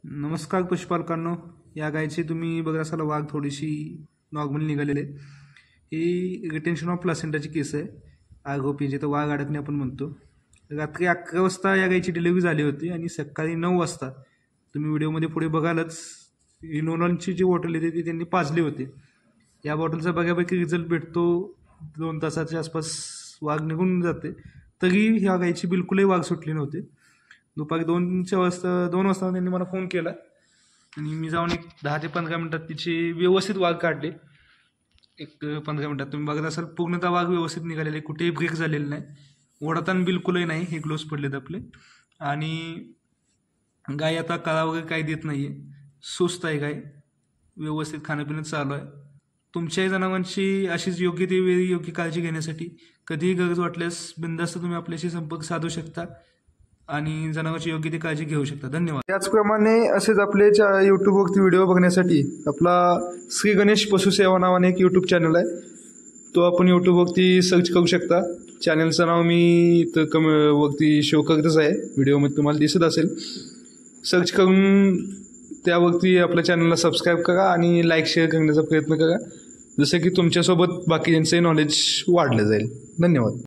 नमस्कार पशुपालकांनो, या गायची तुम्ही बघत असाल वाघ थोडीशी नॉर्मल निघालेले. ही रिटेन्शन ऑफ प्लासेंटाची केस आहे. आगोपी जिथं वाघ अडकणे आपण म्हणतो. रात्री 11 वाजता या गायची डिलिव्हरी झाली होती आणि सकाळी 9 वाजता तुम्ही व्हिडिओमध्ये पुढे बघालच इनोनॉलची जी बॉटल येते ती त्यांनी पाजली होती. या बॉटलचा बऱ्यापैकी रिझल्ट भेटतो. 2 तासाच्या आसपास वाघ निघून जाते. तरी ह्या गायची बिलकुलही वाघ सुटली नव्हती. दुपारी 2 वाजता त्यांनी मला फोन केला आणि मी जाऊन एक 10 ते 15 मिनिटात तिची व्यवस्थित वाघ काढले. एक 15 मिनिटात तुम्ही बघत असाल पूर्णतः वाघ व्यवस्थित निघालेले, कुठेही ब्रेक झालेले नाही, ओढताना बिलकुलही नाही. हे ग्लोव्स पडलेत आपले. आणि गाय आता कळा वगैरे काही देत नाही आहे, सुस्त आहे गाय, व्यवस्थित खाणंपिणं चालू आहे. तुमच्याही जनावरांची अशीच योग्य ती वेळी योग्य काळजी घेण्यासाठी कधीही गरज वाटल्यास बिनधास्त तुम्ही आपल्याशी संपर्क साधू शकता आणि जनावरांची योग्य ती काळजी घेऊ शकता. धन्यवाद. त्याचप्रमाणे असेच आपले यूट्यूबवरती व्हिडिओ बघण्यासाठी आपला श्री गणेश पशुसेवा नावाने एक यूट्यूब चॅनल आहे. तो आपण यूट्यूबवरती सर्च करू शकता. चॅनलचं नाव मी इथं वरती शो करतच आहे, व्हिडिओमध्ये तुम्हाला दिसत असेल. सर्च करून त्यावरती आपल्या चॅनलला सबस्क्राईब करा आणि लाईक शेअर करण्याचा प्रयत्न करा, जसं की तुमच्यासोबत बाकीच्यांचंही नॉलेज वाढलं जाईल. धन्यवाद.